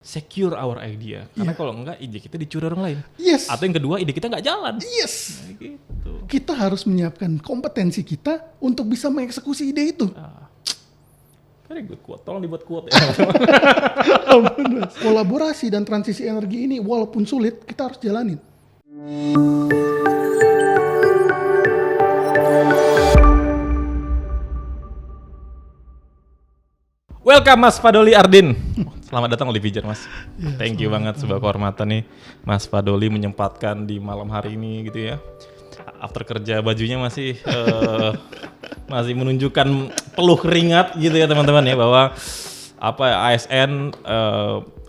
secure our idea. Karena kalau enggak ide kita dicuri orang lain. Yes. Atau yang kedua ide kita nggak jalan. Yes. Nah, gitu. Kita harus menyiapkan kompetensi kita untuk bisa mengeksekusi ide itu. Very good quote. Tolong dibuat quote ya. Kolaborasi dan transisi energi ini walaupun sulit, kita harus jalanin. Welcome Mas Fadoli Ardin. Selamat datang Olive Pijar Mas. Ya, Thank you banget, sebuah kehormatan nih Mas Fadoli menyempatkan di malam hari ini gitu ya. After kerja bajunya masih masih menunjukkan peluh keringat gitu ya teman-teman ya, bahwa ASN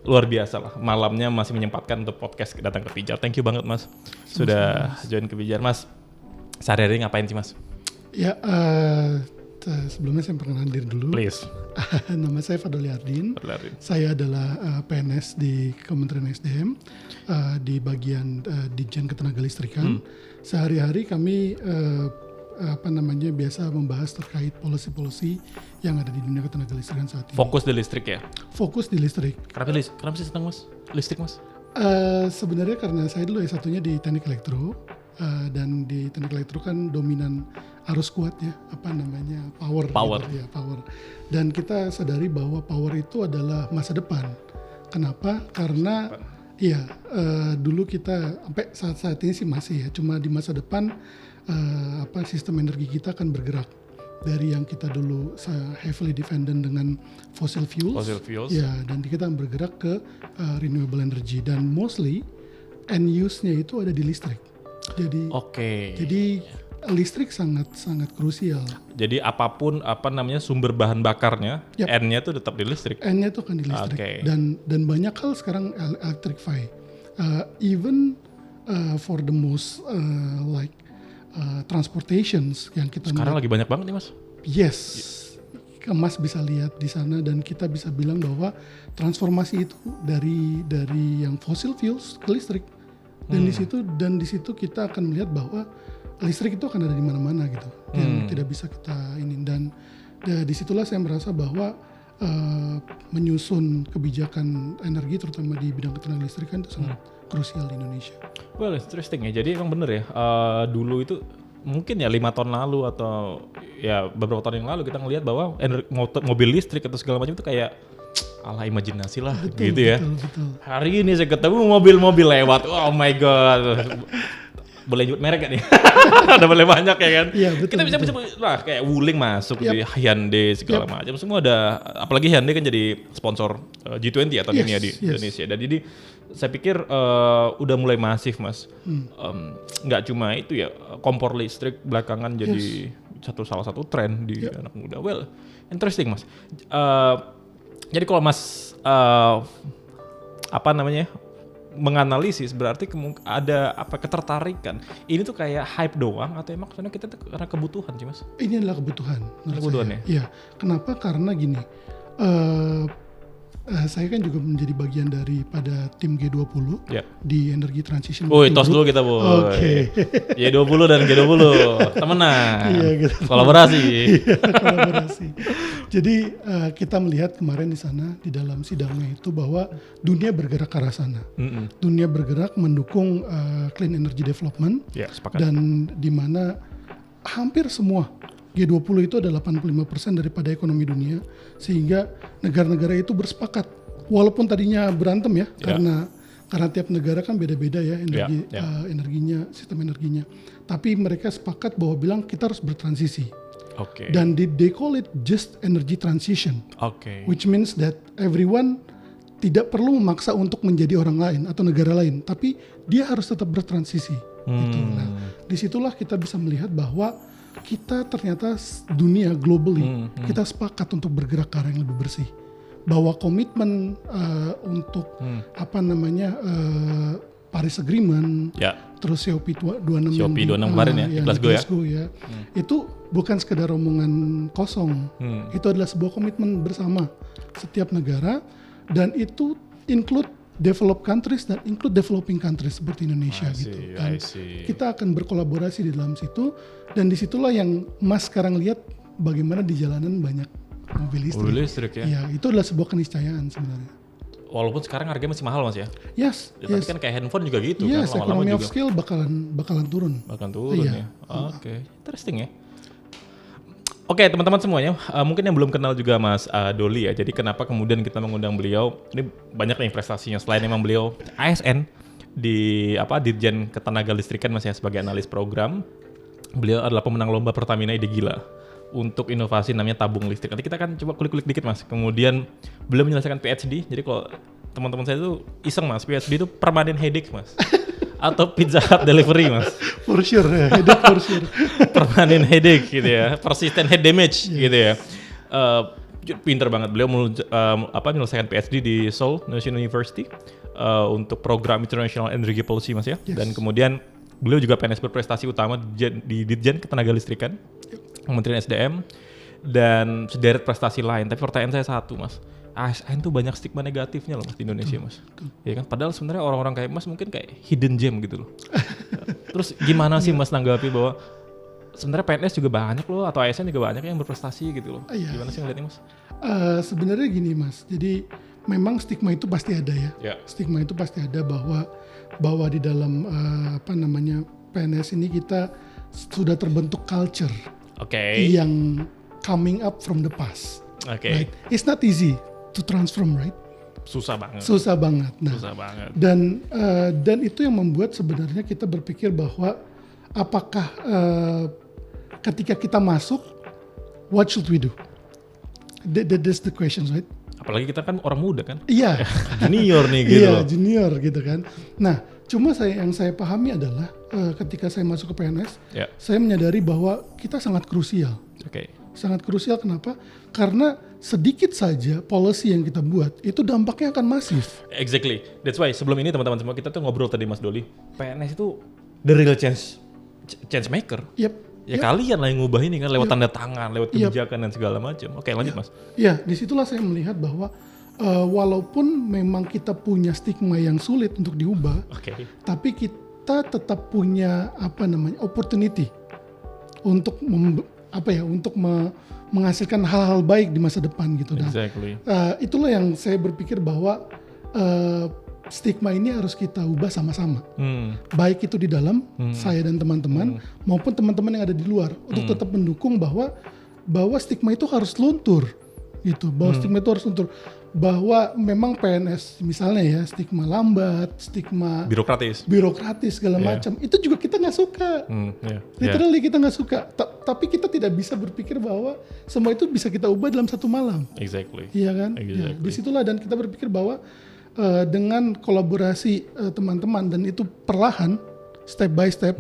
luar biasa lah, malamnya masih menyempatkan untuk podcast datang ke Pijar. Thank you banget Mas sudah join ke Pijar Mas. Sehari-hari ngapain sih Mas? Ya, sebelumnya saya perkenalkan diri dulu. Please. Nama saya Fadoli Ardin. Saya adalah PNS di Kementerian SDM di bagian Ditjen Ketenagalistrikan. Sehari-hari kami biasa membahas terkait policy-policy yang ada di dunia ketenagalistrikan saat ini. Fokus di listrik ya? Fokus di listrik. Kenapa sih senang Mas? Listrik Mas? Sebenarnya karena saya dulu satunya di teknik elektro. Dan di teknik elektro kan dominan arus kuat ya, power. Gitu ya, power. Dan kita sadari bahwa power itu adalah masa depan. Kenapa? Karena dulu kita sampai saat ini sih masih ya, cuma di masa depan sistem energi kita akan bergerak dari yang kita dulu heavily dependent dengan fossil fuels. Ya, dan kita bergerak ke renewable energy, dan mostly end use-nya itu ada di listrik. Jadi listrik sangat krusial. Jadi apapun sumber bahan bakarnya, N-nya itu tetap di listrik. N-nya itu akan di listrik. Dan banyak hal sekarang electrify. Even for the most transportations yang kita sekarang lagi banyak banget nih Mas. Yes. Mas bisa lihat di sana, dan kita bisa bilang bahwa transformasi itu dari yang fossil fuels ke listrik. Dan di situ kita akan melihat bahwa listrik itu akan ada di mana-mana gitu, yang tidak bisa kita dan disitulah saya merasa bahwa menyusun kebijakan energi terutama di bidang ketenagalistrikan itu sangat krusial di Indonesia. Well, interesting ya. Jadi emang bener ya, dulu itu mungkin ya 5 tahun lalu atau ya beberapa tahun yang lalu kita ngelihat bahwa mobil listrik atau segala macam itu kayak ala imajinasi lah, betul, gitu ya. Betul. Hari ini saya ketemu mobil-mobil lewat, oh my god. Boleh nyebut merek gak nih? Ada boleh banyak ya kan? Iya, betul. Kita bisa lah kayak Wuling masuk di Hyundai segala macam. Semua ada, apalagi Hyundai kan jadi sponsor G20 atau dunia di Indonesia. Dan jadi saya pikir udah mulai masif Mas. Nggak cuma itu ya, kompor listrik belakangan jadi salah satu tren di anak muda. Well, interesting Mas. Jadi kalau Mas menganalisis, berarti ada ketertarikan. Ini tuh kayak hype doang atau emang karena kita tuh karena kebutuhan sih Mas? Ini adalah kebutuhan. Kebutuhan ya? Iya. Kenapa? Karena gini. Saya kan juga menjadi bagian daripada tim G20 di Energy Transition. Tos dulu kita boy. G20 dan G20 temenan. Gitu. Kolaborasi. Kolaborasi. Jadi kita melihat kemarin di sana di dalam sidangnya itu bahwa dunia bergerak ke arah sana. Dunia bergerak mendukung clean energy development. Dan di mana hampir semua G20 itu adalah 85% daripada ekonomi dunia, sehingga negara-negara itu bersepakat, walaupun tadinya berantem ya, karena tiap negara kan beda-beda ya energinya, sistem energinya, tapi mereka sepakat bahwa bilang kita harus bertransisi. Dan they call it just energy transition, which means that everyone tidak perlu memaksa untuk menjadi orang lain atau negara lain, tapi dia harus tetap bertransisi. Gitu. Nah, disitulah kita bisa melihat bahwa kita ternyata dunia globally kita sepakat untuk bergerak ke arah yang lebih bersih, bahwa komitmen untuk Paris Agreement, terus COP26 kemarin ya, Glasgow ya. Itu bukan sekedar omongan kosong, itu adalah sebuah komitmen bersama setiap negara, dan itu include developed countries dan include developing countries seperti Indonesia gitu kan. Kita akan berkolaborasi di dalam situ, dan disitulah yang Mas sekarang lihat bagaimana di jalanan banyak mobil listrik. Ya, itu adalah sebuah keniscayaan sebenarnya. walaupun sekarang harganya masih mahal Mas ya. Yes, Ya, tapi yes. kan kayak handphone juga gitu Yes, kan, lama-lama economy of juga scale bakalan turun. bahkan turun Iya. ya. Oke, interesting ya. Oke teman-teman semuanya, mungkin yang belum kenal juga Mas Doli ya. Jadi kenapa kemudian kita mengundang beliau? Ini banyak nih prestasinya selain emang beliau ASN di Ditjen Ketenagalistrikan Mas ya sebagai analis program. Beliau adalah pemenang lomba Pertamina Ide Gila untuk inovasi namanya tabung listrik. Nanti kita akan coba kulik-kulik dikit Mas. Kemudian beliau menyelesaikan PhD. Jadi kalau teman-teman saya itu iseng Mas, PhD itu permanent headache Mas. Atau Pizza Hut delivery Mas. For sure, ya. Headache for sure. Permanent headache gitu ya, persistent head damage gitu ya. Pinter banget beliau menyelesaikan PhD di Seoul National University untuk program International Energy Policy Mas ya. Yes. Dan kemudian beliau juga PNS berprestasi utama di Ditjen Ketenagalistrikan, Kementerian SDM dan sederet prestasi lain. Tapi pertanyaan saya satu Mas, ASN tuh banyak stigma negatifnya loh Mas di Indonesia Mas. Ya kan, padahal sebenarnya orang-orang kayak Mas mungkin kayak hidden gem gitu loh. Terus gimana sih Mas nanggapi bahwa sebenarnya PNS juga banyak loh atau ASN juga banyak yang berprestasi gitu loh. Iya. Gimana sih ngeliatnya Mas? Sebenarnya gini Mas, jadi memang stigma itu pasti ada ya. Ya. Stigma itu pasti ada bahwa di dalam PNS ini kita sudah terbentuk culture Oke. yang coming up from the past. Oke. Right? It's not easy to transform, right? Susah banget. Susah banget. Nah, Susah banget. dan itu yang membuat sebenarnya kita berpikir bahwa apakah ketika kita masuk, what should we do? That's the question, right? Apalagi kita kan orang muda kan. Iya. Junior nih gitu Iya, loh. junior gitu kan. Nah, cuma yang saya pahami adalah ketika saya masuk ke PNS, Ya. saya menyadari bahwa kita sangat krusial. Oke. Sangat krusial kenapa? Karena sedikit saja policy yang kita buat, itu dampaknya akan masif. Exactly. That's why sebelum ini teman-teman semua kita tuh ngobrol tadi Mas Doli. PNS itu the real change maker. Yep. Ya kalian lah yang ngubah ini kan lewat tanda tangan, lewat Yep. kebijakan dan segala macam. Oke, lanjut Mas. Ya, disitulah saya melihat bahwa walaupun memang kita punya stigma yang sulit untuk diubah, Oke. tapi kita tetap punya opportunity untuk menghasilkan hal-hal baik di masa depan gitu. Dan Exactly. itulah yang saya berpikir bahwa stigma ini harus kita ubah sama-sama. Baik itu di dalam saya dan teman-teman maupun teman-teman yang ada di luar untuk tetap mendukung bahwa stigma itu harus luntur gitu. Bahwa stigma itu harus luntur. Bahwa memang PNS misalnya ya stigma lambat, stigma birokratis segala macam. Itu juga kita nggak suka. Literally kita nggak suka. Tapi kita tidak bisa berpikir bahwa semua itu bisa kita ubah dalam satu malam. Exactly. Iya kan? Ya, disitulah dan kita berpikir bahwa dengan kolaborasi teman-teman dan itu perlahan, step by step,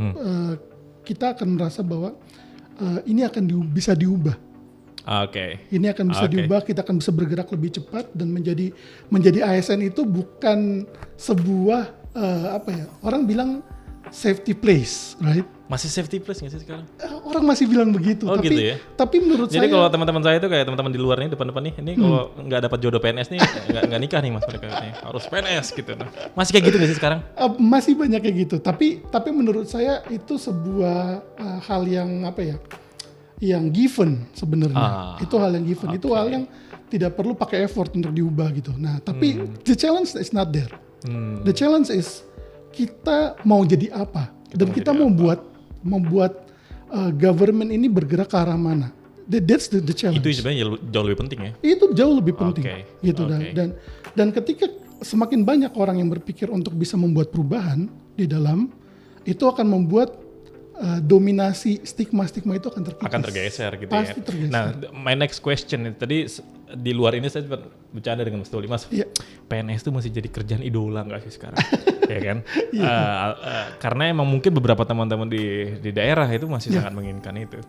kita akan merasa bahwa ini akan bisa diubah. Oke. Ini akan bisa diubah, kita akan bisa bergerak lebih cepat dan menjadi ASN itu bukan sebuah orang bilang safety place, right? Masih safety place nggak sih sekarang? Orang masih bilang begitu, Oh, tapi gitu ya? tapi menurut Jadi saya kalau teman-teman saya itu kayak teman-teman di luar nih depan-depan nih, ini kalau nggak dapat jodoh PNS nih nggak nikah nih Mas mereka nih. Harus PNS gitu. Masih kayak gitu nggak sih sekarang? masih banyak kayak gitu, tapi menurut saya itu sebuah hal yang yang given sebenarnya. Itu hal yang given, itu hal yang tidak perlu pakai effort untuk diubah gitu. Nah, tapi the challenge is not there. The challenge is kita mau jadi apa dan kita mau membuat government ini bergerak ke arah mana. That's the challenge. Itu sebenarnya jauh lebih penting ya. Itu jauh lebih penting gitu. Okay. Dan ketika semakin banyak orang yang berpikir untuk bisa membuat perubahan di dalam, itu akan membuat dominasi stigma itu akan terkikis. Akan tergeser gitu. Pasti ya. tergeser. Nah, my next question tadi di luar ini saya bercanda dengan Mas Doli, Mas. Iya. PNS itu masih jadi kerjaan idola nggak sih sekarang? Ya kan? Karena emang mungkin beberapa teman-teman di daerah itu masih sangat menginginkan itu.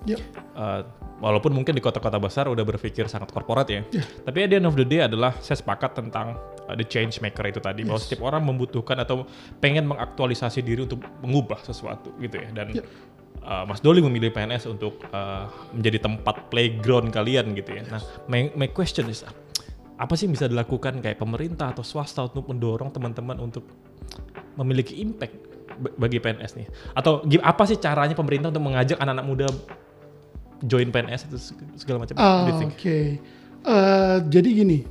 Walaupun mungkin di kota-kota besar udah berpikir sangat korporat ya. Tapi at the end of the day adalah saya sepakat tentang the change maker itu tadi, bahwa setiap orang membutuhkan atau pengen mengaktualisasi diri untuk mengubah sesuatu gitu ya. Dan Mas Doli memilih PNS untuk menjadi tempat playground kalian gitu ya. Nah, my question is, apa sih yang bisa dilakukan kayak pemerintah atau swasta untuk mendorong teman-teman untuk memiliki impact bagi PNS nih? Atau apa sih caranya pemerintah untuk mengajak anak-anak muda join PNS itu segala macam? Oke. Jadi gini,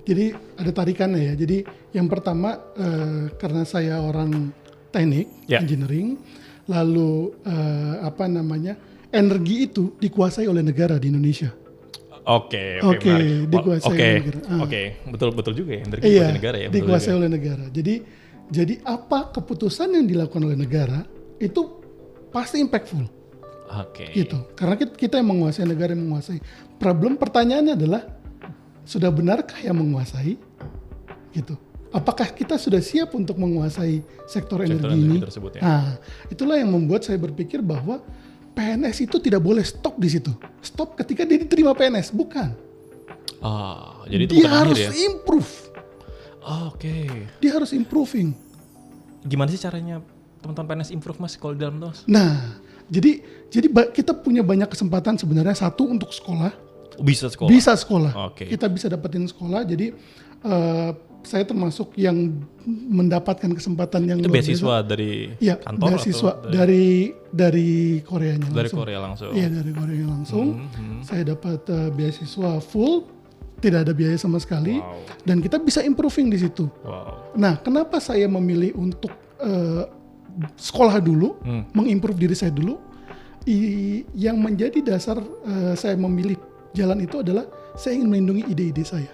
Jadi ada tarikannya ya. Jadi yang pertama karena saya orang teknik, engineering, lalu energi itu dikuasai oleh negara di Indonesia. Oke, dikuasai oleh negara. Oke, betul juga ya, energi dikuasai negara ya. Dikuasai oleh negara. Jadi apa keputusan yang dilakukan oleh negara itu pasti impactful. Gitu. Karena kita yang menguasai, negara yang menguasai. Pertanyaannya adalah sudah benarkah yang menguasai? Gitu. Apakah kita sudah siap untuk menguasai sektor energi ini? Tersebut, ya? Nah, itulah yang membuat saya berpikir bahwa PNS itu tidak boleh stop di situ. Stop ketika dia diterima PNS, bukan. Jadi itu dia bukan harus akhir ya? Improve. Dia harus improving. Gimana sih caranya teman-teman PNS improve Mas kalau di dalam itu? Nah, jadi kita punya banyak kesempatan sebenarnya. Satu untuk sekolah. Bisa sekolah. Kita bisa dapetin sekolah. Jadi saya termasuk yang mendapatkan kesempatan yang itu beasiswa dari kantor beasiswa atau dari Koreanya langsung. Dari Korea langsung. Iya, dari Korea langsung. Saya dapat beasiswa full, tidak ada biaya sama sekali, dan kita bisa improving di situ. Nah, kenapa saya memilih untuk sekolah dulu, mengimprove diri saya dulu? Yang menjadi dasar saya memilih jalan itu adalah saya ingin melindungi ide-ide saya.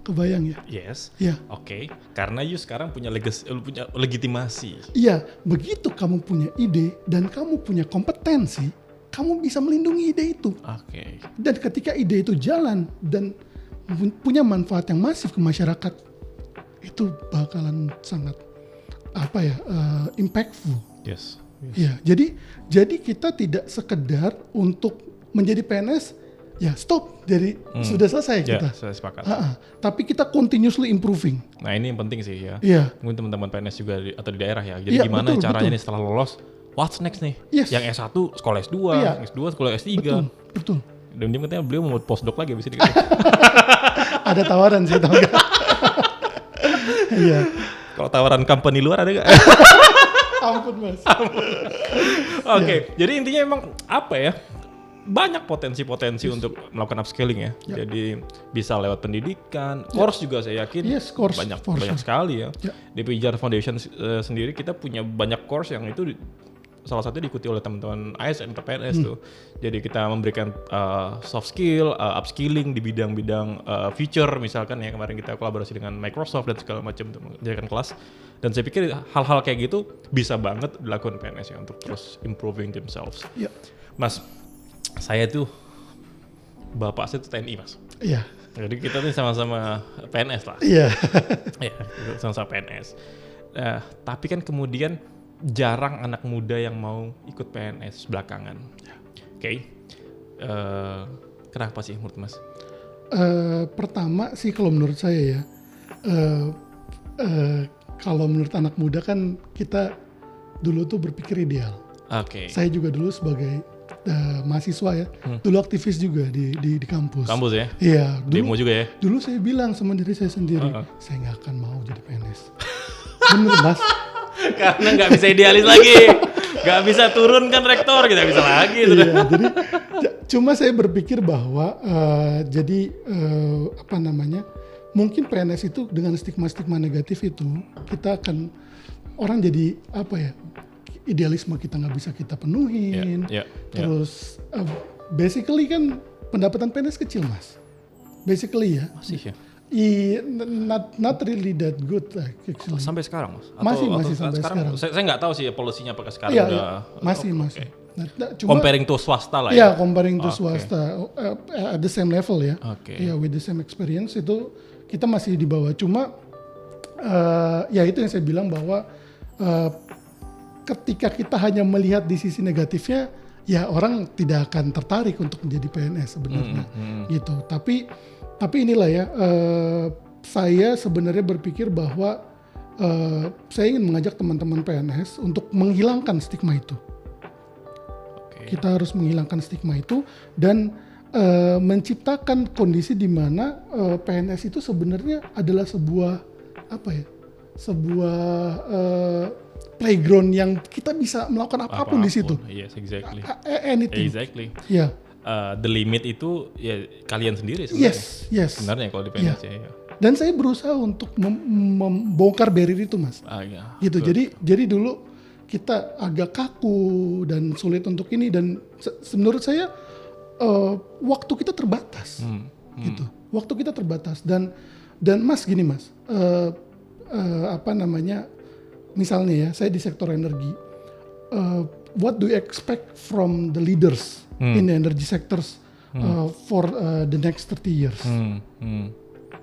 Kebayang ya? Yes. Ya. Karena you sekarang punya legitimasi. Iya, begitu kamu punya ide dan kamu punya kompetensi, kamu bisa melindungi ide itu. Dan ketika ide itu jalan dan punya manfaat yang masif ke masyarakat, itu bakalan sangat impactful. Yes. Ya, jadi kita tidak sekedar untuk menjadi PNS, ya stop, jadi sudah selesai kita. Saya sepakat. Tapi kita continuously improving. Nah ini yang penting sih ya. Mungkin teman-teman PNS juga atau di daerah ya. Jadi gimana caranya nih setelah lolos, what's next nih? Yang S1 sekolah S2, S2 sekolah S3. Betul. Dan dia katanya beliau mau postdoc lagi abis ini. Ada tawaran sih, tahu nggak? Iya. Kalau tawaran company luar ada nggak? Ampun Mas. Jadi intinya emang apa ya? Banyak potensi-potensi untuk melakukan upscaling ya. Jadi bisa lewat pendidikan, course juga saya yakin banyak sekali ya. Di Pijar Foundation sendiri kita punya banyak course yang itu salah satunya diikuti oleh teman-teman ASN atau PNS tuh. Jadi kita memberikan soft skill, upskilling di bidang-bidang future misalkan ya, kemarin kita kolaborasi dengan Microsoft dan segala macam untuk menjadikan kelas. Dan saya pikir hal-hal kayak gitu bisa banget dilakukan PNS ya untuk terus improving themselves. Mas, saya tuh bapak saya tuh TNI Mas. Iya. Jadi kita tuh sama-sama PNS lah. Iya. Sama-sama PNS. Tapi kan kemudian jarang anak muda yang mau ikut PNS belakangan. Kenapa sih menurut Mas? Pertama sih kalau menurut saya ya, kalau menurut anak muda kan kita dulu tuh berpikir ideal. Saya juga dulu sebagai mahasiswa ya, dulu aktivis juga di kampus. Kampus ya? Iya. Demo juga ya? Dulu saya bilang sama diri saya sendiri, saya nggak akan mau jadi PNS. Bener Mas. Karena nggak bisa idealis lagi, nggak bisa turun kan rektor, kita bisa lagi. Iya, jadi cuma saya berpikir bahwa mungkin PNS itu dengan stigma-stigma negatif itu kita akan orang jadi idealisme kita nggak bisa kita penuhin. Terus basically kan pendapatan PNS kecil Mas. Basically ya. Masih ya? Not really that good actually. Sampai sekarang Mas? Masih sampai sekarang. Saya nggak tahu sih polisinya apakah sekarang udah. Masih. Cuma, comparing to swasta lah ya? Iya, comparing to swasta. At the same level ya. With the same experience itu kita masih di bawah. Cuma itu yang saya bilang bahwa ketika kita hanya melihat di sisi negatifnya, ya orang tidak akan tertarik untuk menjadi PNS sebenarnya gitu. Tapi inilah ya, saya sebenarnya berpikir bahwa saya ingin mengajak teman-teman PNS untuk menghilangkan stigma itu. Kita harus menghilangkan stigma itu dan menciptakan kondisi di mana PNS itu sebenarnya adalah sebuah playground yang kita bisa melakukan apapun di situ. Yes, exactly. Anything. Exactly. Ya. the limit itu ya kalian sendiri sebenarnya. Yes. Sebenarnya kalau di PNS ya. Dan saya berusaha untuk membongkar barrier itu, Mas. Ya. Gitu. Jadi dulu kita agak kaku dan sulit untuk ini, dan menurut saya waktu kita terbatas. Gitu. Waktu kita terbatas, dan Mas gini, Mas. Misalnya ya, saya di sektor energi. What do you expect from the leaders in the energy sectors for the next 30 years?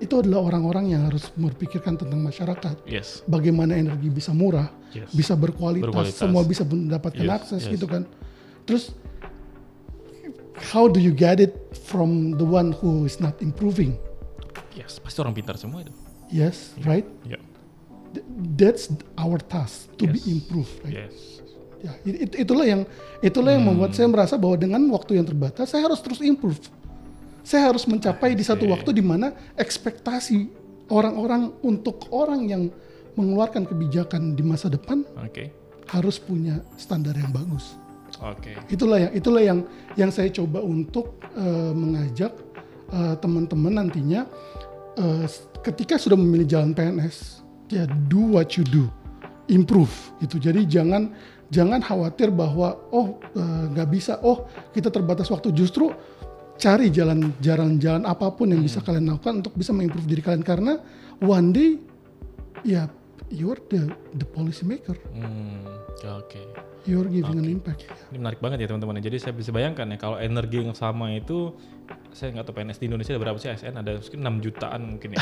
Itu adalah orang-orang yang harus berpikirkan tentang masyarakat. Yes. Bagaimana energi bisa murah, bisa berkualitas, semua bisa mendapatkan akses gitu kan. Terus how do you get it from the one who is not improving? Yes, pasti orang pintar semua itu. Yes, right? Yeah. That's our task to be improved, right? Yes. Ya, itulah yang membuat saya merasa bahwa dengan waktu yang terbatas saya harus terus improve. Saya harus mencapai di satu waktu di mana ekspektasi orang-orang untuk orang yang mengeluarkan kebijakan di masa depan harus punya standar yang bagus. Itulah yang saya coba untuk mengajak teman-teman nantinya ketika sudah memilih jalan PNS, ya do what you do, improve gitu. Jadi jangan khawatir bahwa nggak bisa, kita terbatas waktu. Justru cari jalan-jalan apapun yang bisa kalian lakukan untuk bisa mengimprove diri kalian, karena one day ya you're the policy maker. You're giving an impact. Ini menarik banget ya teman-teman. Jadi saya bisa bayangkan ya, kalau energi yang sama itu, saya nggak tahu PNS di Indonesia ada berapa sih ASN, ada mungkin 6 jutaan mungkin ya,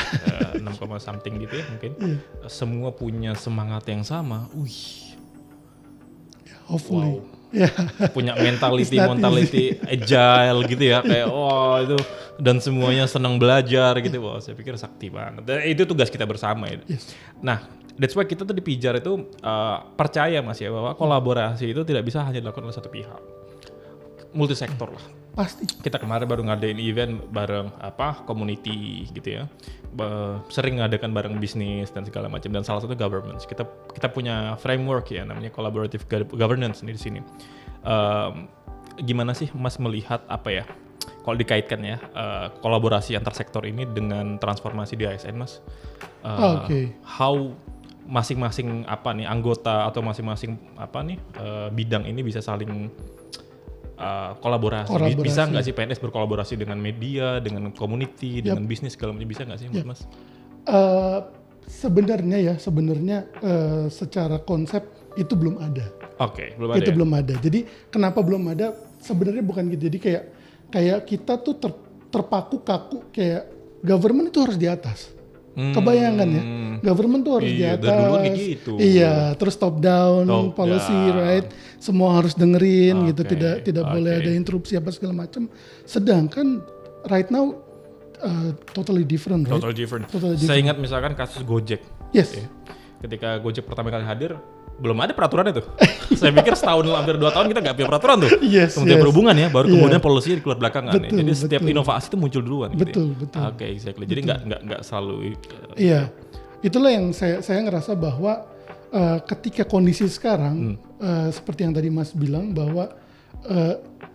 6, something gitu ya mungkin. Semua punya semangat yang sama. Hopefully. Wow. Punya mentality agile gitu ya, kayak itu, dan semuanya senang belajar gitu. Saya pikir sakti banget. Dan itu tugas kita bersama itu. Nah, that's why kita tuh di Pijar itu percaya Mas ya, bahwa kolaborasi itu tidak bisa hanya dilakukan oleh satu pihak. Multisektor lah. Pasti. Kita kemarin baru ngadain event bareng community gitu ya. Sering ngadakan bareng bisnis dan segala macam, dan salah satu governance. Kita punya framework ya, namanya collaborative governance di sini. Gimana sih Mas melihat kalau dikaitkan ya kolaborasi antar sektor ini dengan transformasi di ASN, Mas? How masing-masing anggota atau masing-masing bidang ini bisa saling kolaborasi. Bisa nggak sih PNS berkolaborasi dengan media, dengan community, dengan bisnis segala macam, bisa nggak sih Mas? Sebenarnya secara konsep itu belum ada. Belum ada. Itu belum ada. Jadi kenapa belum ada? Sebenarnya bukan gitu. Jadi kayak kita tuh terpaku kaku, kayak government itu harus di atas. Kebayangan ya, government tuh harus di atas. Gitu. Iya, terus top down policy, right? Semua harus dengerin gitu, tidak boleh ada interupsi apa segala macam. Sedangkan right now totally different, right? Totally different. Saya ingat misalkan kasus Gojek. Yes. Ya. Ketika Gojek pertama kali hadir, belum ada peraturan itu. Saya pikir setahun, hampir 2 tahun kita nggak punya peraturan tuh. Kemudian Perhubungan ya, baru kemudian polisi keluar belakangan. Jadi setiap inovasi itu muncul duluan. Betul. Exactly. Jadi nggak selalu. Iya, itulah yang saya ngerasa bahwa ketika kondisi sekarang seperti yang tadi Mas bilang, bahwa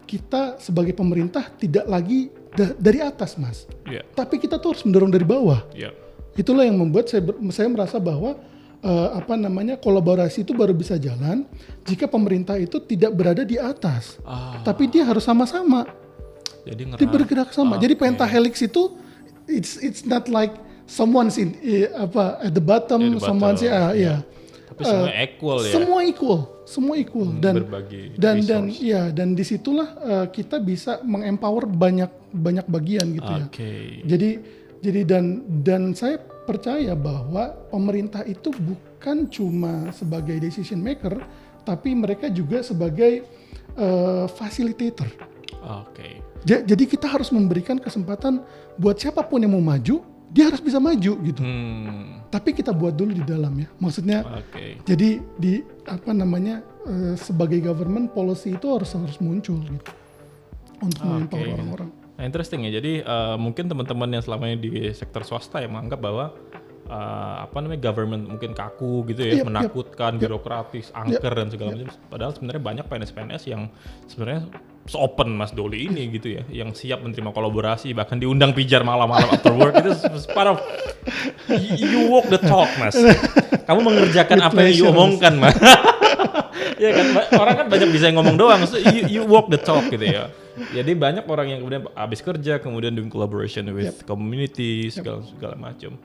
kita sebagai pemerintah tidak lagi dari atas, Mas. Tapi kita tuh harus mendorong dari bawah. Itulah yang membuat saya merasa bahwa kolaborasi itu baru bisa jalan jika pemerintah itu tidak berada di atas, tapi dia harus sama-sama. Jadi bergerak sama. Jadi pentahelix itu it's not like someone's at the bottom, someone's Tapi semua equal ya. Semua equal dan disitulah kita bisa mengempower banyak bagian gitu ya. Jadi dan saya percaya bahwa pemerintah itu bukan cuma sebagai decision maker, tapi mereka juga sebagai facilitator. Jadi kita harus memberikan kesempatan buat siapapun yang mau maju, dia harus bisa maju gitu. Tapi kita buat dulu di dalam ya. Maksudnya jadi sebagai government policy itu harus muncul gitu untuk mengempower orang-orang. Nah, interesting ya. Jadi mungkin teman-teman yang selama ini di sektor swasta yang menganggap bahwa government mungkin kaku gitu ya, menakutkan, birokratis, angker dan segala macam. Padahal sebenarnya banyak PNS-PNS yang sebenarnya open Mas Doli ini gitu ya, yang siap menerima kolaborasi, bahkan diundang pijar malam-malam after work itu part of you walk the talk Mas. Kamu mengerjakan apa yang you omongkan Mas. Ya kan, orang kan banyak bisa ngomong doang, so you walk the talk gitu ya. Jadi banyak orang yang kemudian habis kerja kemudian doing collaboration with community segala macam.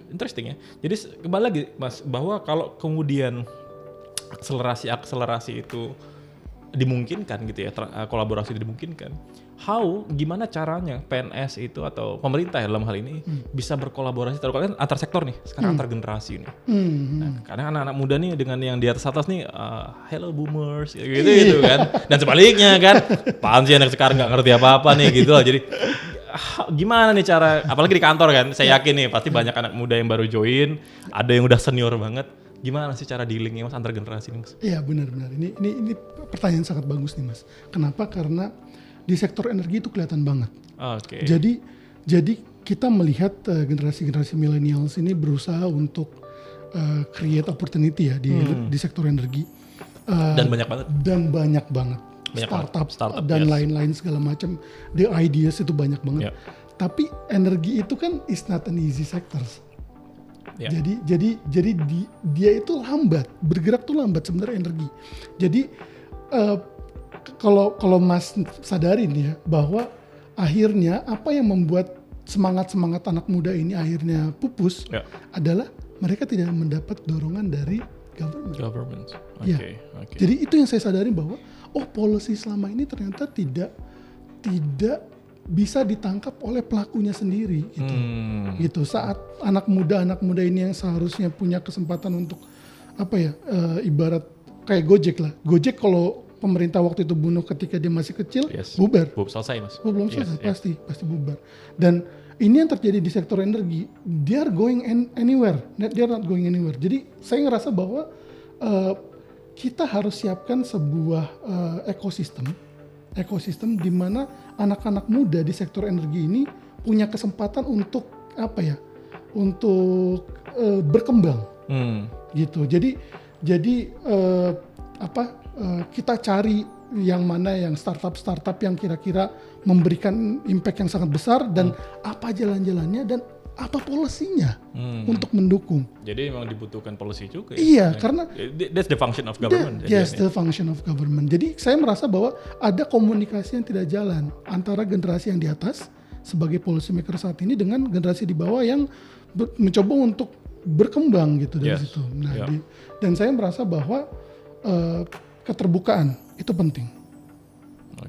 Interesting ya. Jadi kembali lagi Mas, bahwa kalau kemudian akselerasi itu dimungkinkan gitu ya, kolaborasi dimungkinkan. Gimana caranya PNS itu atau pemerintah dalam hal ini bisa berkolaborasi terutama kan antar sektor nih, sekarang antar generasi nih. Nah, karena anak-anak muda nih dengan yang di atas nih, hello boomers gitu kan, dan sebaliknya kan, apaan sih anak sekarang nggak ngerti apa-apa nih gitu lah. Jadi gimana nih cara, apalagi di kantor kan, saya yakin nih pasti banyak anak muda yang baru join, ada yang udah senior banget. Gimana sih cara dealingnya Mas antar generasi nih Mas? Iya benar-benar, ini pertanyaan sangat bagus nih Mas. Kenapa? Karena di sektor energi itu kelihatan banget. Oke. Jadi kita melihat generasi millennials ini berusaha untuk create opportunity ya di sektor energi. Dan banyak banget. Banyak banget. Startup dan lain-lain segala macam. The ideas itu banyak banget. Yeah. Tapi energi itu kan is not an easy sector. Yeah. Jadi dia itu lambat, bergerak tuh lambat sebenarnya energi. Jadi kalau Mas sadarin ya bahwa akhirnya apa yang membuat semangat anak muda ini akhirnya pupus adalah mereka tidak mendapat dorongan dari government. Okay. Jadi itu yang saya sadari bahwa policy selama ini ternyata tidak bisa ditangkap oleh pelakunya sendiri gitu. Saat anak muda ini yang seharusnya punya kesempatan untuk ibarat kayak Gojek lah. Gojek kalau pemerintah waktu itu bunuh ketika dia masih kecil, bubar. Selesai Mas. Belum selesai, pasti bubar. Dan ini yang terjadi di sektor energi. They are going anywhere. They are not going anywhere. Jadi saya ngerasa bahwa kita harus siapkan sebuah ekosistem di mana anak-anak muda di sektor energi ini punya kesempatan untuk berkembang gitu. Jadi kita cari yang mana yang startup yang kira-kira memberikan impact yang sangat besar dan apa jalan-jalannya dan apa polisinya untuk mendukung. Jadi memang dibutuhkan policy juga. Iya, karena that's the function of government. Yes, the function of government. Jadi saya merasa bahwa ada komunikasi yang tidak jalan antara generasi yang di atas sebagai policy maker saat ini dengan generasi di bawah yang mencoba untuk berkembang gitu dari situ. Nah, dan saya merasa bahwa keterbukaan itu penting.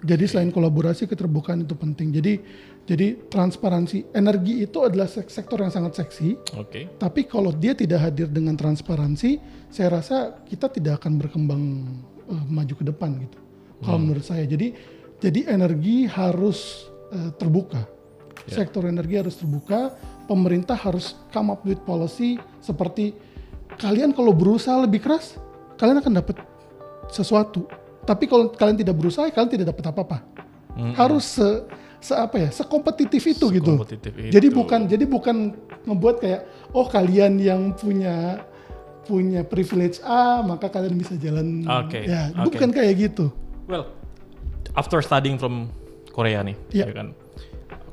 Jadi selain kolaborasi, keterbukaan itu penting. Jadi transparansi energi itu adalah sektor yang sangat seksi. Tapi kalau dia tidak hadir dengan transparansi, saya rasa kita tidak akan berkembang maju ke depan gitu. Kalau menurut saya. Jadi energi harus terbuka. Sektor energi harus terbuka. Pemerintah harus come up with policy seperti kalian kalau berusaha lebih keras, kalian akan dapat sesuatu. Tapi kalau kalian tidak berusaha, kalian tidak dapat apa-apa. Harus sekompetitif itu gitu. Jadi bukan ngebuat kayak kalian yang punya privilege A maka kalian bisa jalan. Bukan kayak gitu. Well, after studying from Korea nih, ya kan.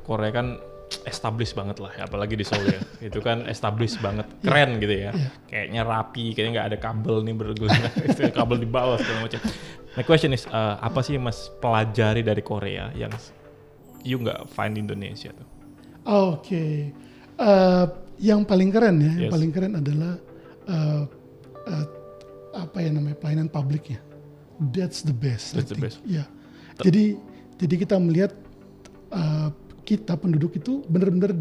Korea kan established banget lah, apalagi di Seoul ya. Itu kan established banget, keren gitu ya. Kayaknya rapi, kayaknya nggak ada kabel nih bergerak, kabel di bawah segala macam. My question is, apa sih Mas pelajari dari Korea yang you nggak find di Indonesia tuh? Yang paling keren ya, yang paling keren adalah pelayanan publiknya. That's the best. That's the best. Ya. Jadi kita melihat kita penduduk itu benar-benar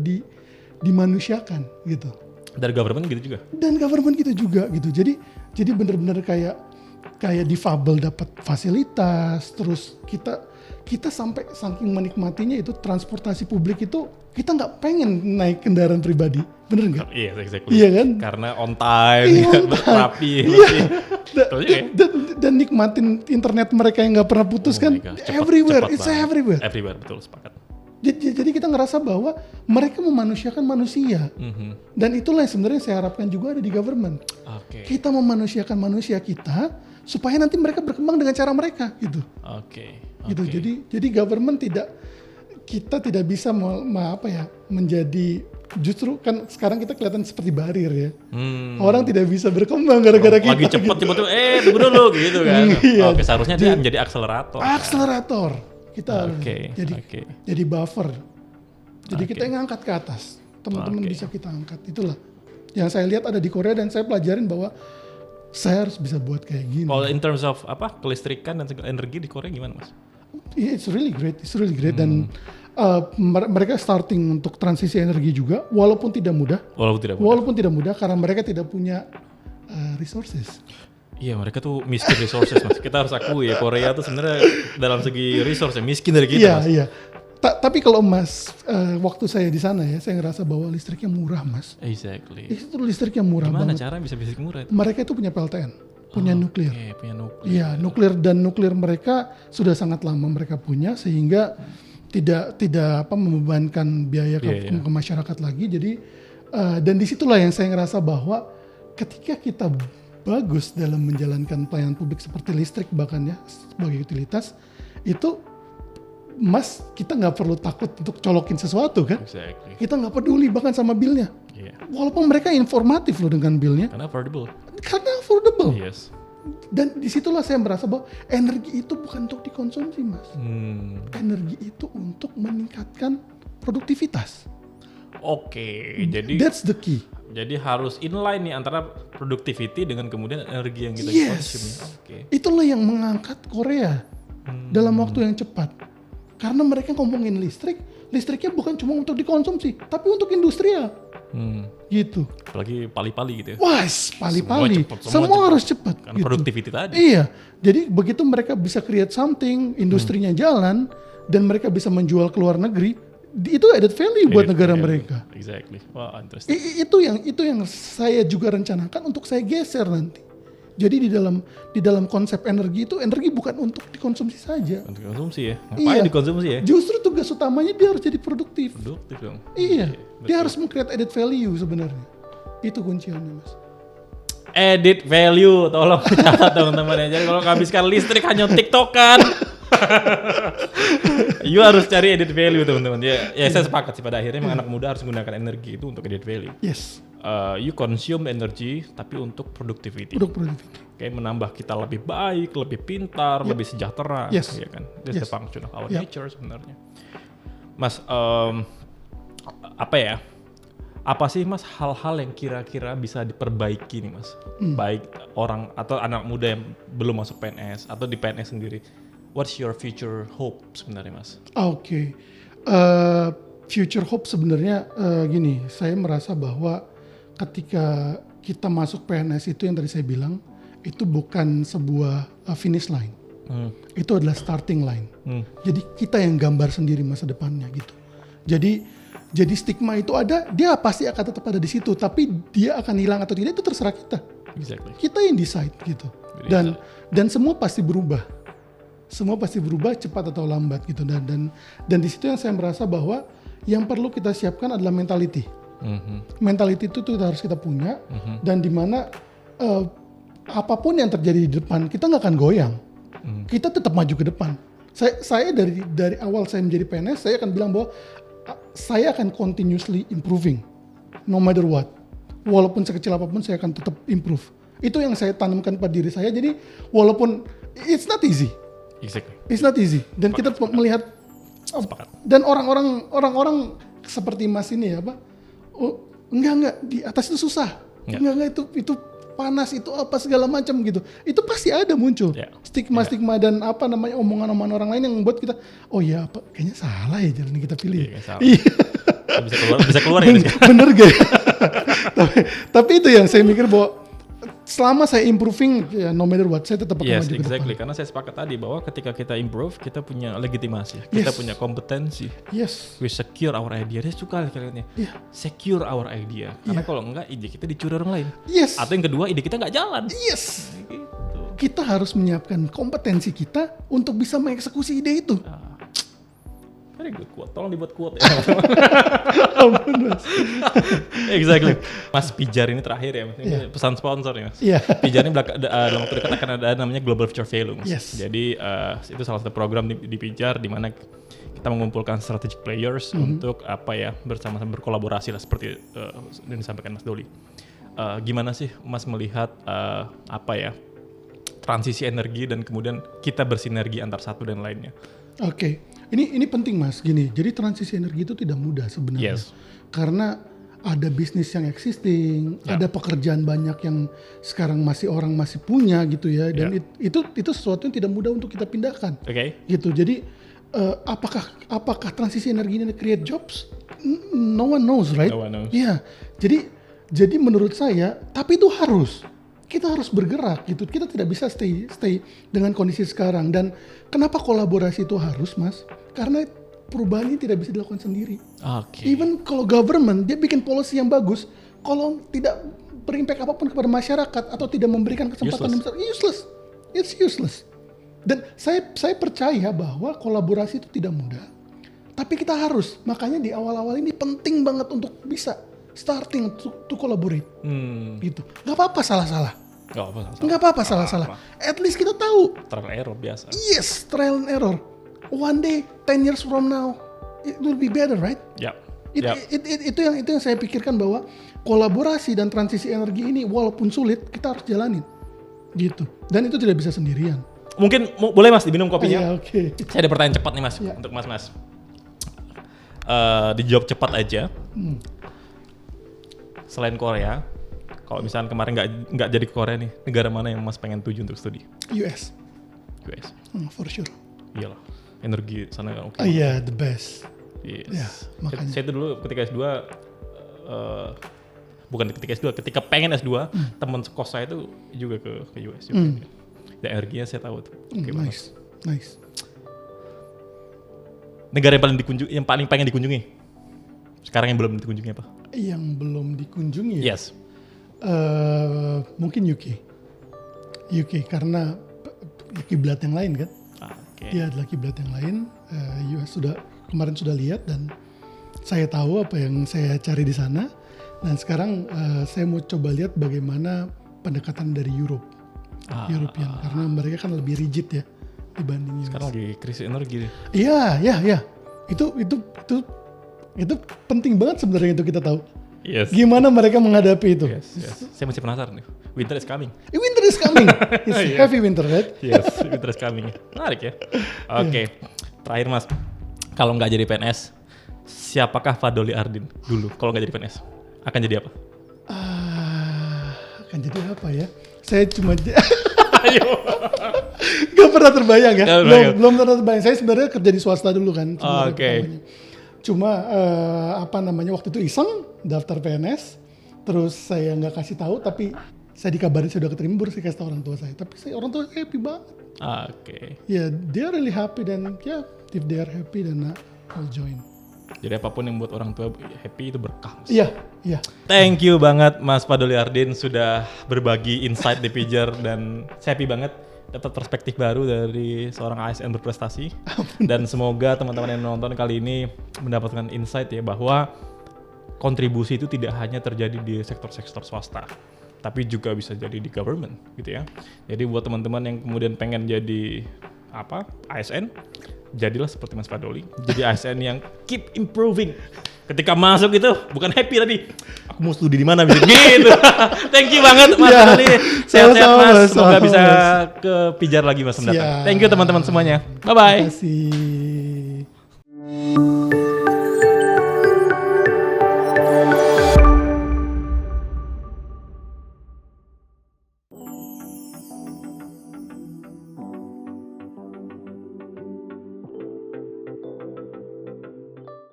dimanusiakan gitu. Dari government gitu juga. Dan government gitu juga gitu. Jadi benar-benar kayak difabel dapat fasilitas, terus kita sampai saking menikmatinya itu transportasi publik itu kita nggak pengen naik kendaraan pribadi, bener nggak? Iya, exactly. Iya kan? Karena on time, rapi. Dan nikmatin internet mereka yang nggak pernah putus kan, everywhere, it's everywhere. Everywhere, betul, sepakat. Jadi kita ngerasa bahwa mereka memanusiakan manusia. Dan itulah yang sebenarnya saya harapkan juga ada di government. Oke. Kita memanusiakan manusia kita supaya nanti mereka berkembang dengan cara mereka gitu. Oke. Gitu. Jadi government kita tidak bisa menjadi, justru kan sekarang kita kelihatan seperti barir ya. Orang tidak bisa berkembang gara-gara kita. Lagi cepet tuh, tunggu dulu gitu kan. Iya. Oke, seharusnya dia menjadi akselerator. Akselerator. Kita Oke. jadi buffer. Jadi kita yang ngangkat ke atas. Teman-teman Oke. bisa kita angkat. Itulah yang saya lihat ada di Korea dan saya pelajarin bahwa saya harus bisa buat kayak gini. Kalau in terms of kelistrikan dan energi di Korea gimana, Mas? Yeah, it's really great. Dan mereka starting untuk transisi energi juga, walaupun tidak mudah. Walaupun tidak mudah karena mereka tidak punya resources. Iya, mereka tuh miskin resources, Mas. Kita harus akui ya, Korea tuh sebenarnya dalam segi resource miskin dari kita, Mas. Iya. Tapi kalau Mas, waktu saya di sana ya, saya ngerasa bahwa listriknya murah, Mas. Exactly. Itu listrik yang murah Gimana banget. cara bisa murah itu? Mereka itu punya PLTN, punya nuklir. Oke, punya nuklir. Iya, nuklir mereka sudah sangat lama mereka punya sehingga tidak membebankan biaya ke masyarakat lagi. Jadi dan disitulah yang saya ngerasa bahwa ketika kita bagus dalam menjalankan pelayanan publik seperti listrik bahkan ya sebagai utilitas itu, Mas, kita nggak perlu takut untuk colokin sesuatu kan? Exactly. Kita nggak peduli bahkan sama bilnya. Iya. Walaupun mereka informatif loh dengan bilnya. Karena affordable. Karena affordable. Yes. Dan disitulah saya merasa bahwa energi itu bukan untuk dikonsumsi, Mas. Energi itu untuk meningkatkan produktivitas. Oke, jadi That's the key. Jadi harus inline nih antara productivity dengan kemudian energi yang kita Yes. konsumsi. Oke. Itulah yang mengangkat Korea dalam waktu yang cepat. Karena mereka ngomongin listriknya bukan cuma untuk dikonsumsi, tapi untuk industrial. Gitu. Apalagi pali-pali gitu ya. Wah, pali-pali. Semua harus cepat. Karena productivity tadi. Iya. Jadi begitu mereka bisa create something, industrinya jalan, dan mereka bisa menjual ke luar negeri, itu added value buat negara mereka. Exactly. Wah, interesting. Itu yang saya juga rencanakan untuk saya geser nanti. Jadi di dalam konsep energi itu, energi bukan untuk dikonsumsi saja. Untuk konsumsi ya. Ngapain dikonsumsi ya? Justru tugas utamanya dia harus jadi produktif. Produktif dong. Iya. Dia harus meng-create added value sebenarnya. Itu kunciannya, Mas. Edit value, tolong catat teman-teman ya. Jadi kalau kehabiskan listrik hanya TikTokan. You harus cari edit value teman-teman. Ya saya sepakat sih pada akhirnya memang anak muda harus menggunakan energi itu untuk edit value. Yes. You consume energy tapi untuk productivity. Kayak menambah kita lebih baik, lebih pintar, lebih sejahtera. Yes. Ya kan? That's the function of our nature sebenarnya. Mas, apa sih Mas hal-hal yang kira-kira bisa diperbaiki nih Mas? Baik orang atau anak muda yang belum masuk PNS atau di PNS sendiri. What's your future hope sebenarnya Mas? Oke. Future hope sebenarnya gini, saya merasa bahwa ketika kita masuk PNS itu yang tadi saya bilang, itu bukan sebuah finish line. Itu adalah starting line. Jadi kita yang gambar sendiri masa depannya gitu. Jadi stigma itu ada, dia pasti akan tetap ada di situ, tapi dia akan hilang atau tidak itu terserah kita. Exactly. Kita yang decide gitu. Dan semua pasti berubah. Semua pasti berubah cepat atau lambat gitu. Dan di situ yang saya merasa bahwa yang perlu kita siapkan adalah mentality. Mentality itu harus kita punya dan di mana apapun yang terjadi di depan kita nggak akan goyang. Kita tetap maju ke depan. Saya dari awal saya menjadi PNS saya akan bilang bahwa saya akan continuously improving no matter what. Walaupun sekecil apapun saya akan tetap improve. Itu yang saya tanamkan pada diri saya. Jadi walaupun it's not easy. Exactly. It's not easy. Dan kita melihat dan orang-orang seperti Mas ini ya, Pak. Oh, enggak di atas itu susah. Enggak itu panas itu apa segala macam gitu. Itu pasti ada muncul. Stigma dan omongan-omongan orang lain yang membuat kita oh ya apa kayaknya salah ya jalan yang kita pilih. Iya. Bisa keluar ya. Bener gak? tapi itu yang saya mikir bahwa selama saya improving ya no matter what saya tetap akan maju ke depan. Karena saya sepakat tadi bahwa ketika kita improve kita punya legitimasi, kita punya kompetensi. We secure our idea. Saya suka kalimatnya. Secure our idea. Karena kalau enggak ide kita dicuri orang lain. Atau yang kedua ide kita nggak jalan. Gitu. Kita harus menyiapkan kompetensi kita untuk bisa mengeksekusi ide itu. Very very good quote. Tolong dibuat quote ya. Ampun, Mas. Exactly. Mas Pijar ini terakhir ya, ini pesan sponsor ya Mas. Iya. Pijar ini dalam waktu dekat akan ada namanya Global Future Value. Yes. Jadi itu salah satu program di Pijar di mana kita mengumpulkan strategic players untuk bersama-sama berkolaborasi lah seperti yang disampaikan Mas Doli. Gimana sih Mas melihat transisi energi dan kemudian kita bersinergi antar satu dan lainnya? Oke. Ini penting Mas, gini. Jadi transisi energi itu tidak mudah sebenarnya. Yes. Karena ada bisnis yang existing, ada pekerjaan banyak yang sekarang orang masih punya gitu ya. Dan itu sesuatu yang tidak mudah untuk kita pindahkan. Oke. Gitu. Jadi apakah transisi energi ini create jobs? No one knows, right? No one knows. Iya. Jadi menurut saya, tapi itu kita harus bergerak gitu. Kita tidak bisa stay dengan kondisi sekarang. Dan kenapa kolaborasi itu harus, Mas? Karena perubahan ini tidak bisa dilakukan sendiri. Oke. Even kalau government dia bikin policy yang bagus, kalau tidak berimpact apapun kepada masyarakat atau tidak memberikan kesempatan yang besar, useless. It's useless. Dan saya percaya bahwa kolaborasi itu tidak mudah. Tapi kita harus. Makanya di awal-awal ini penting banget untuk bisa starting to collaborate. Gitu. Gak apa-apa salah-salah. Gak apa-apa salah-salah. At least kita tahu. Trial error biasa. Yes, trial and error. One day, 10 years from now, it will be better, right? Itu yang saya pikirkan bahwa kolaborasi dan transisi energi ini walaupun sulit, kita harus jalanin. Gitu. Dan itu tidak bisa sendirian. Mungkin boleh Mas diminum kopinya? Iya, oke. Saya ada pertanyaan cepat nih Mas untuk Mas. Dijawab cepat aja. Selain Korea, kalau misalnya kemarin nggak jadi ke Korea nih, negara mana yang Mas pengen tuju untuk studi? US. For sure. Iyalah, energi sana kan oke. Iya, the best. Yes. Ya, makanya. Saya itu dulu ketika S2, bukan ketika S2, ketika pengen S2, teman kos saya itu juga ke US. Dan energinya saya tahu tuh. Nice. Negara yang paling pengen dikunjungi? Sekarang yang belum dikunjungi apa? Yang belum dikunjungi? Yes. Mungkin UK karena kiblat yang lain kan? Okay. Dia adalah kiblat yang lain. US kemarin sudah lihat dan saya tahu apa yang saya cari di sana. Dan sekarang saya mau coba lihat bagaimana pendekatan dari European karena mereka kan lebih rigid ya dibanding US. Sekarang lagi krisis energi deh. Iya. Itu penting banget sebenarnya itu kita tahu. Yes. Gimana mereka menghadapi itu? Yes. Saya masih penasaran nih. Winter is coming. Winter is coming. It's heavy winter, right? Yes, winter is coming. Menarik ya. Oke. Terakhir Mas, kalau nggak jadi PNS, siapakah Fadoli Ardin dulu? Kalau nggak jadi PNS, akan jadi apa? Akan jadi apa ya? Saya cuma gak pernah terbayang ya. Belum pernah terbayang. Saya sebenarnya kerja di swasta dulu kan. Oke. Cuma waktu itu iseng daftar PNS, terus saya nggak kasih tahu, tapi saya dikabarin saya udah keterima, baru saya kasih tahu orang tua saya. Tapi orang tua saya happy banget. Oke. Yeah, they are really happy dan if they are happy then I'll join. Jadi apapun yang buat orang tua happy itu berkah. Iya. Thank you banget Mas Fadoli Ardin sudah berbagi insight di Pijar dan saya happy banget dapat perspektif baru dari seorang ASN berprestasi. Dan semoga teman-teman yang nonton kali ini mendapatkan insight ya bahwa kontribusi itu tidak hanya terjadi di sektor-sektor swasta, tapi juga bisa jadi di government gitu ya. Jadi buat teman-teman yang kemudian pengen jadi ASN, jadilah seperti Mas Fadoli. Jadi ASN yang keep improving. Ketika masuk itu bukan happy tadi. Aku mau studi di mana bisa gitu. Thank you banget Mas Fadoli. Sehat-sehat Mas. Semoga bisa ke Pijar lagi Mas mendatang. Thank you teman-teman semuanya. Bye bye. Terima kasih.